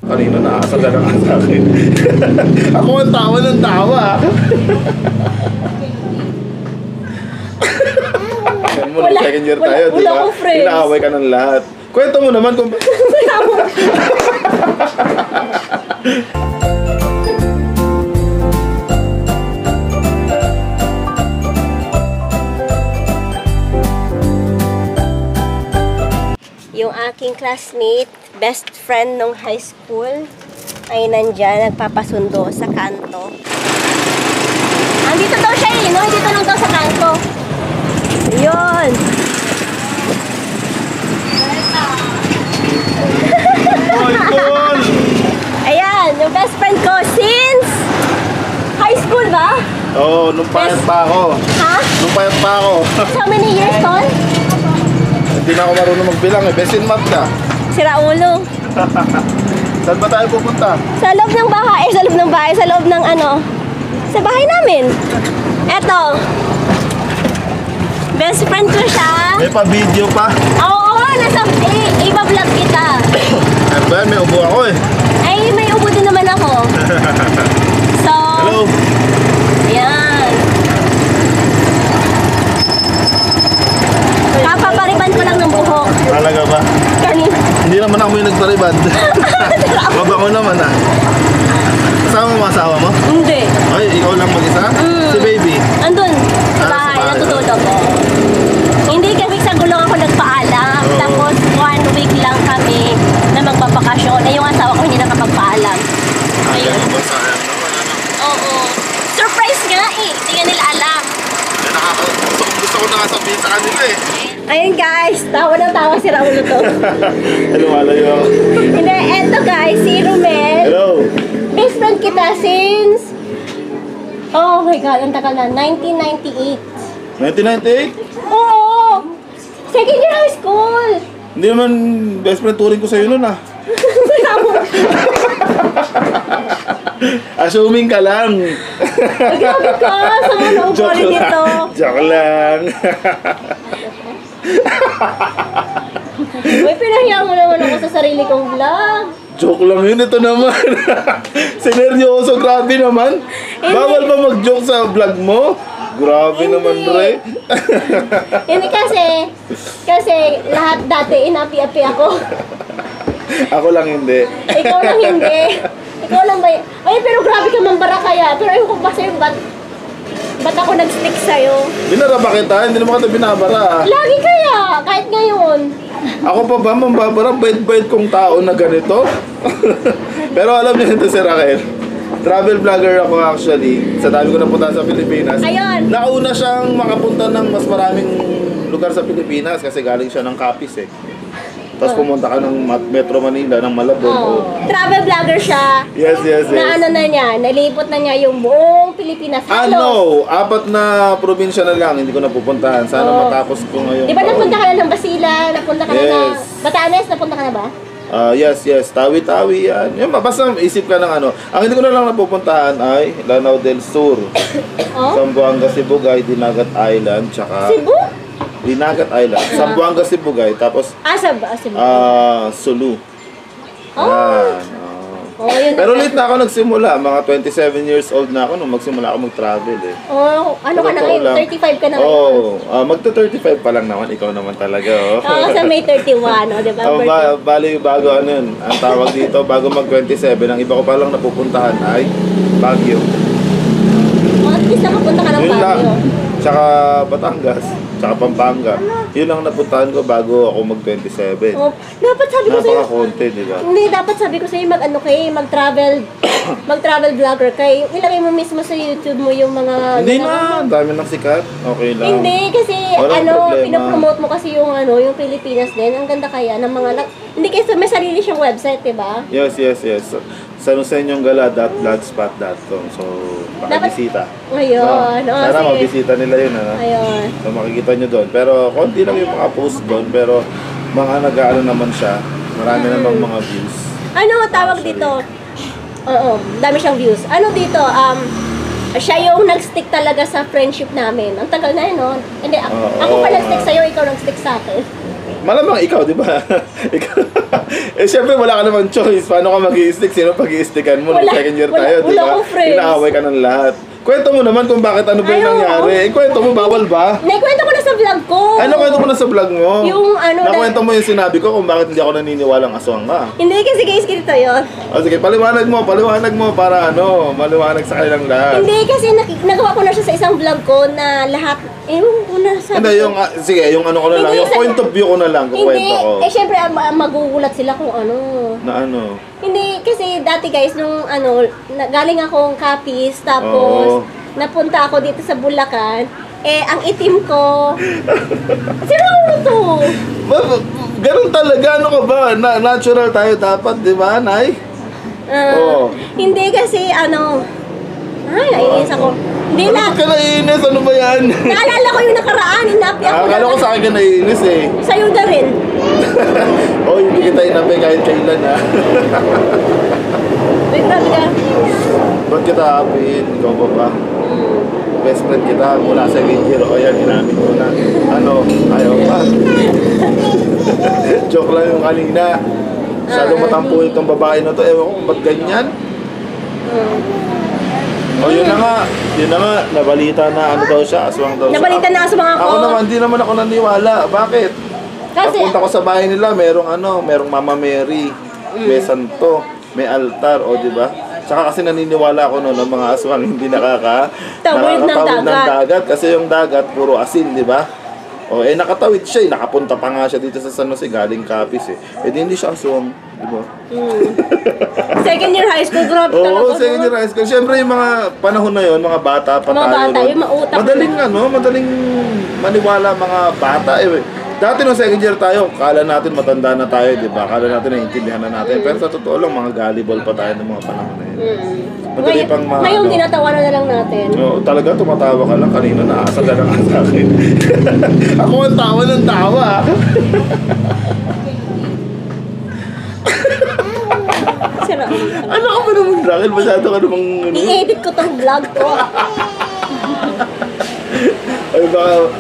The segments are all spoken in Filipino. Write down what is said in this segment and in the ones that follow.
Kanina naasa ka na sa akin. Ako ang tawa ng tawa. Wala, second year tayo, di ba? Inaaway ka ng lahat. Kwento mo naman kung... Yung aking classmate, best friend nung high school, ay nandyan, nagpapasundo sa kanto. Andito daw siya eh, no? Dito lang daw sa kanto. Yun! Ayan, yung best friend ko since high school ba? Oo, nung payat pa ako. Ha? Nung payat pa ako. So many years, Ton? Hindi na ako marunong magbilang eh. Best in math ka. Sira ulo. Saan ba tayo pupunta? Sa loob ng bahay, sa loob ng bahay, sa loob ng ano, sa bahay namin. Eto. Best friend ko siya. May pa-video pa. Oo, nasa, iba-vlog kita. Ano ba? May ubo ako eh. Ay, may ubo din naman ako. So, hello. Ayan. Kapapariban ko lang ng buhok. Talaga ba? Kanina. Hindi naman ako may nagparibad. Mabango naman ah. Kasama mo asawa mo? Hindi. Ay, ikaw lang mag-isa? Si baby? Andun, sa bahay, natutulog ko. Hindi kami sa gulong ako nagpaalam. Tapos 1 week lang kami na magbabakasyon. Eh, yung asawa ko hindi nakapagpaalam. Ayun. Sayang naman ano. Oo. Surprise nga eh. Hindi nga nila alam. Gusto ko na nga sabihin sa kanila eh. Ayun guys, tawa ng tawa si Raulo to. Ano malayo? Hindi, eto guys, si Romel. Hello. Best friend kita since... Oh my God, ang tagal na. 1998. 1998? Oo! Second year high school! Hindi naman best friend touring ko sa'yo nun ah. Assuming ka lang. Grabe ka! Sa mga ugali nito. Joke lang. Uy, pinahiya mo naman ako sa sarili kong vlog. Joke lang yun, ito naman. Sineryoso, grabe naman. Bawal ba mag-joke sa vlog mo? Grabe Hindi. naman, Dre. Hindi kasi lahat dati inapi-api ako. Ako lang hindi. Ikaw lang hindi. Ikaw lang ba Ay, pero grabe ka mambara kaya. Pero ayun ko pa sa'yo, ba't ako nag-stick sa'yo? Binara ba kita? Hindi naman kita binabara. Lagi kaya, kahit ngayon. Ako pa ba, mambabara? Bait-bait kong tao na ganito? Pero alam niyo ito si Raquel. Travel vlogger ako actually. Sa dami ko napunta sa Pilipinas. Ayun. Nauna siyang makapunta ng mas maraming lugar sa Pilipinas kasi galing siya ng Capiz eh. Tapos pumunta ka ng Metro Manila, ng Malabon. Oh. Travel vlogger siya. Yes. Na ano na niya, nalipot na niya yung buong Pilipinas. No, 4 na probinsya na lang, hindi ko napupuntahan. Sana matapos ko ngayon. Di ba napunta ka na ng Basilan, napunta ka na ng Batanes, napunta ka na ba? Yes. Tawi-tawi yan. Yan, basta isip ka ng ano. Ang hindi ko na lang napupuntahan ay Lanao del Sur, Zamboanga, Sibugay, Dinagat Island, tsaka... Cebu? Dinagat Island, Zamboanga, Sibugay, tapos Cebu. Sulu. Oh. Yan. Yun Pero late na ako nagsimula, mga 27 years old na ako nung magsimula ako mag-travel eh. Ano ka na ngayon? 35 ka na ngayon? Magta-35 pa lang naman, ikaw naman talaga Sa May 31, di ba? Bali bago ano yun, ang tawag dito, bago mag-27, ang iba ko pa lang napupuntahan ay Baguio. At least nakapunta ka ng Baguio. Tsaka Batangas, tsaka Pampanga. Yun lang napuntahan ko bago ako mag-27. Dapat sabi ko sa'yo. Napaka-konti, di ba? Hindi, dapat sabi ko sa'yo mag-travel vlogger kayo. Ilagay mo mismo sa YouTube mo yung mga... Hindi na, dami ng sikat. Okay lang. Hindi, kasi walang problema. pinopromote mo kasi yung yung Pilipinas din. Ang ganda kaya ng mga... Hindi kasi may sarili siyang website, di ba? Yes. sanusenyonggala.blogspot.com. So, makibisita. Ayun. Sana mabisita nila yun. Ayun. So, makikita nyo doon. Pero, konti lang yung mga post doon. Pero, mga nag-aano naman siya. Marami namang mga views. Ano tawag dito? Oo, dami siyang views. Ano dito? Siya yung nag-stick talaga sa friendship namin. Ang tagal na yun, no? Hindi, ako pa nag-stick sa'yo, ikaw nag-stick sa akin. Malamang ikaw, di ba? Ikaw. Eh, syempre, wala ka naman choice. Paano ka mag-i-stick? Sino pag-i-stickan mo? Nung second year tayo, di wala ba? akong friends. Inaaway ka ng lahat. Kwento mo naman kung bakit ano ba yung Ayaw. nangyari. Eh, kwento mo, bawal ba? Naikwento ko na sa vlog ko. Ano kwento mo na sa vlog mo? Yung ano, Nakwento mo yung sinabi ko kung bakit hindi ako naniniwalang aswang ka. Hindi kasi guys, ganito yun. O sige, paliwanag mo para ano, maliwanag sa kanilang lahat. Hindi kasi nagawa ko na siya sa isang vlog ko na lahat, ko na sabi Hindi, yung, sige, yung ano ko na lang, Hindi, yung point of view ko na lang, kung Hindi, kwento ko. syempre magugulat sila kung ano. Na ano? Hindi, kasi dati guys, nung ano, galing akong Capiz, tapos napunta ako dito sa Bulacan, ang itim ko, sino mo to? Ganun talaga, ano ka ba? Natural tayo dapat, di ba, Nay? Oo. Hindi kasi naiinis ako. Hindi Ano ka naiinis? Ano ba yan? Naalala ko yung nakaraan, inapi ako. Akala ko sa akin ka naiinis eh. Sa'yo na rin. Oh, hindi kita inapi kahit kailan ha. May grabe ka. Ba't kita apin? Ikaw ba? Best friend kita mula sa video. O yan, inamin ko na. Ano, ayaw pa. Joke lang yung kanina. Masyadong matampo itong babae na to. Ewan ko kung ba't ganyan. O yun na nga, nabalita na ano daw siya, aswang daw siya. Nabalita na aswang ako. Ako naman, di naman ako naniwala. Bakit? Kasi, Napunta ko sa bahay nila, merong Mama Mary, may santo, may altar, o di ba? Tsaka kasi naniniwala ako noon ng mga aswang hindi Tawid ng dagat. Kasi yung dagat, puro asin, di ba? O, nakatawid siya, nakapunta pa nga siya dito sa San Jose, galing Capiz eh. Di hindi siya aswang, di ba? Second year high school, grabe talaga. Oo, second year high school. Siyempre yung mga panahon na yon, mga bata pa Mga tayo bata, nun. yung mautak. Madaling maniwala mga bata eh. Dati nung second year tayo, kala natin matanda na tayo, di ba? Kala natin naiintindihan na natin. Pero sa totoo lang, mga gullible pa tayo ng mga panahon na yun. Madali pang Ngayon, tinatawanan na lang natin. Oo, talaga tumatawa ka lang. Kanina naasal ka lang sa akin. Ako ang tawa ng tawa. Sira. Ano ka ba naman, Raquel? Masyado ka namang... I-edit ko tong vlog ko. Ay,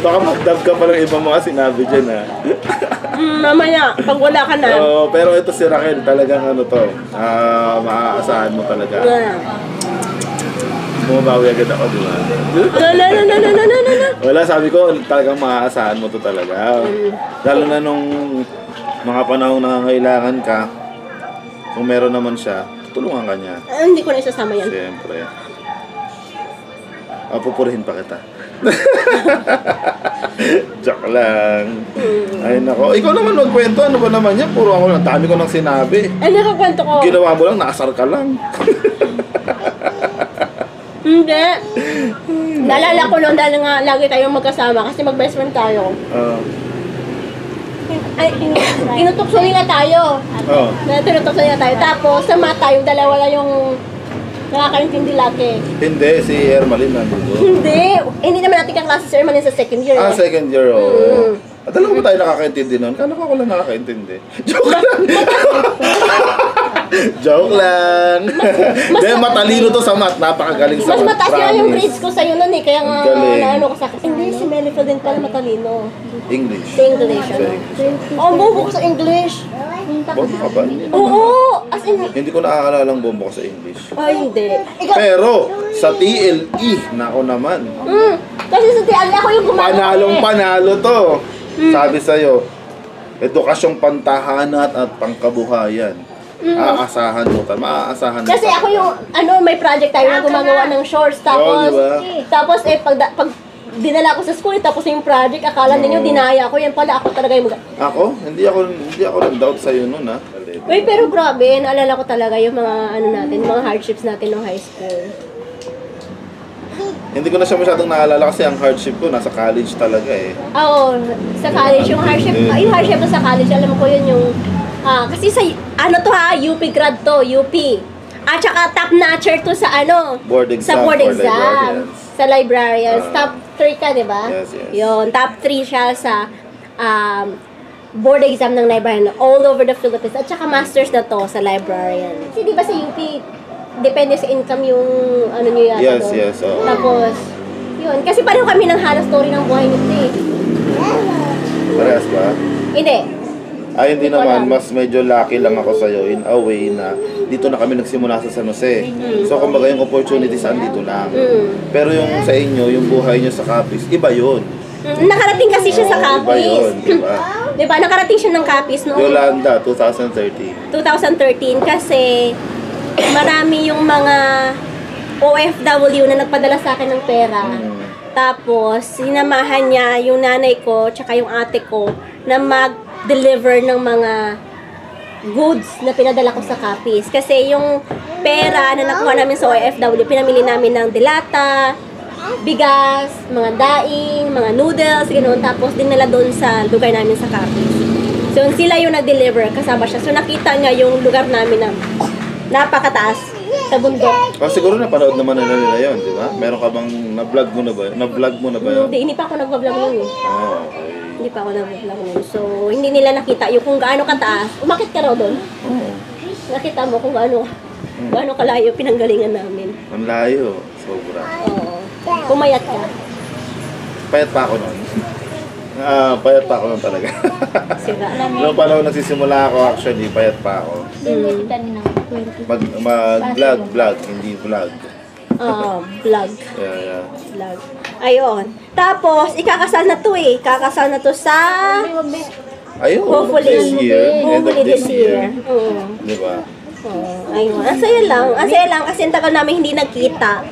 baka mag-dub ka pa ng ibang mga sinabi dyan, ha? Mamaya, pag wala ka na. Pero ito si Raquel, talagang ano to, maaasahan mo talaga. Bumabawi agad ako, di ba? Wala, sabi ko, talagang maaasahan mo to talaga. Lalo na nung mga panahon na nangangailangan ka, kung meron naman siya, tutulungan ka niya. Hindi ko na isasama yan. Siyempre. Pupurihin pa kita. Joke lang. Ay nako. Ikaw naman magkwento. Ano ba naman yan? Puro ako lang. Dami ko nang sinabi. Nakakwento ko. Ginawa mo lang, nakasar ka lang. Hindi. Naalala ko noon dahil nga lagi tayong magkasama kasi mag-best friend tayo. Ay, tinutokso nila tayo. Tinutokso nila tayo. Tapos sa mata, yung dalawa lang yung nakakaintindi lagi. Hindi, si Ermalyn nandito. Hindi naman natin kaklase si Ermalyn sa second year. Second year, oo. At alam mo ba tayo nakakaintindi nun? Kala ko lang nakakaintindi. Joke lang! Joke lang! Dahil matalino to sa math, napakagaling sa Mas math. mataas nga yung grades ko sa'yo nun eh, kaya nga Galing. naano ko sa akin. Hindi, si Melifel din pala matalino. English. Sa English, ano? Ang bobo ko sa English. Bombo ka ba? Oo! As in, Hindi ko nakakala lang bombo ko sa English. ay hindi. Pero, sa TLE, nako naman. Kasi sa TLE ako yung gumagawa. Panalo to. Sabi sa'yo, edukasyong pantahanat at pangkabuhayan. Maaasahan mo. Kasi ako yung, may project tayo na gumagawa ng shorts. Tapos, diba? pag dinala ko sa school, tapos yung project, akala ninyo dinaya ko. Yan pala, ako talaga yung Ako? Hindi ako nag-doubt sa'yo nun, ha? Uy, pero grabe, naalala ko talaga yung mga, mga hardships natin ng high school. Hindi ko na siya masyadong naalala kasi ang hardship ko nasa college talaga eh. Oo, sa college, yung hardship ko sa college, alam ko yun yung, kasi sa, UP grad to, UP. At saka top notcher to sa Board exam, sa board for exam, librarians. sa librarians. Top 3 ka, di ba? Yes. Yun, top 3 siya sa, board exam ng librarian all over the Philippines. At saka masters na to sa librarian. Kasi di ba sa UP, depende sa income yung nyo yata. Yes. Tapos, yun. Kasi pareho kami ng halos story ng buhay nito eh. Parehas ba? Hindi. Ay, hindi Hindi ko naman. alam. Mas medyo lucky lang ako sa'yo in a way na dito na kami nagsimula sa San Jose. So, kumbaga yung opportunities andito lang. Pero yung sa inyo, yung buhay nyo sa Capiz, iba yun. Nakarating kasi siya sa Iba yun, Capiz. diba? Diba? Nakarating siya ng Capiz noong Yolanda, 2013. 2013 kasi marami yung mga OFW na nagpadala sa akin ng pera. Tapos, sinamahan niya yung nanay ko tsaka yung ate ko na mag-deliver ng mga goods na pinadala ko sa Capiz. Kasi yung pera na nakuha namin sa OFW, pinamili namin ng dilata, bigas, mga daing, mga noodles, ganoon. Tapos dinala doon sa lugar namin sa Capiz. So, sila yung nag-deliver, kasama siya. So, nakita niya yung lugar namin na napakataas sa bundok. Siguro napanood naman na nila yun, di ba? Meron ka bang na-vlog mo na ba yun? Na-vlog mo na ba yun? Hindi pa ako nag-vlog nun eh. Okay. Hindi pa ako nag-vlog nun. So, hindi nila nakita yung kung gaano kataas. Umakit ka raw doon. Oo. Nakita mo kung gaano kalayo pinanggalingan namin. Ang layo. Sobra. Oo. Pumayat ka. Payat pa ako nun. Payat pa ako nun talaga. Sira. Noong panahon nagsisimula ako, actually, payat pa ako. Mag-vlog, hindi vlog. Vlog. Yeah. Vlog. Ayun. Tapos, ikakasal na to eh. Kakasal na to sa... Ayun, Hopefully. this year. End of Hopefully this year. Oo. Di ba? Ayun. Ang saya lang. Ang saya lang kasi ang tagal namin hindi nagkita.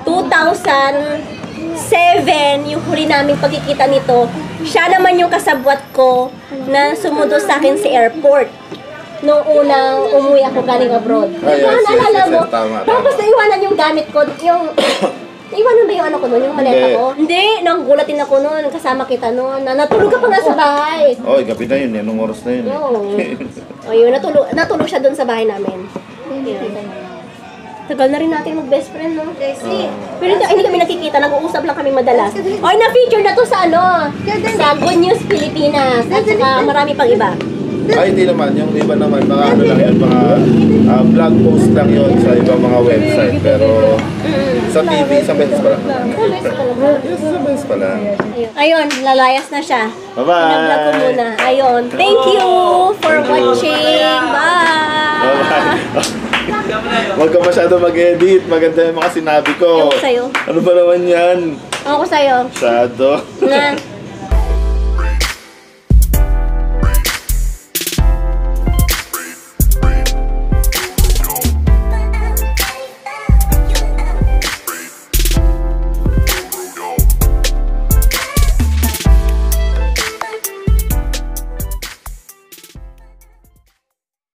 2007, yung huli namin pagkikita nito, siya naman yung kasabwat ko na sumundo sa akin sa airport. Noong unang umuwi ako galing abroad. Ay, yes, Naalala yes, mo? tama. Tapos naiwanan yung gamit ko, yung... Naiwanan ba yung ano ko noon, yung maleta Hindi. ko? Hindi, nanggulatin ako noon, kasama kita noon. Natulog ka pa nga sa bahay. Oy, gabi na yun. Anong oras na yun? Oo. Ayun, natulog siya doon sa bahay namin. Yun. Tagal na rin natin mag-best friend, no? Pero hindi kami nakikita, nag-uusap lang kami madalas. Oy, na-feature na to sa ano? Sa Good News Pilipinas. At saka marami pang iba. Ay, hindi naman. Yung iba naman, mga ano lang yun, mga blog post lang yun sa ibang mga website. Pero sa TV, sa Benz pa lang. Yes, sa Benz pa lang. Ayun, lalayas na siya. Bye-bye! Pinablog ko muna. Ayun. Thank you for watching. Bye! Bye-bye! Huwag ka masyado mag-edit. Maganda yung mga sinabi ko. Ewan ko sa'yo. Ano ba naman yan? Ako sa'yo. Masyado. Na,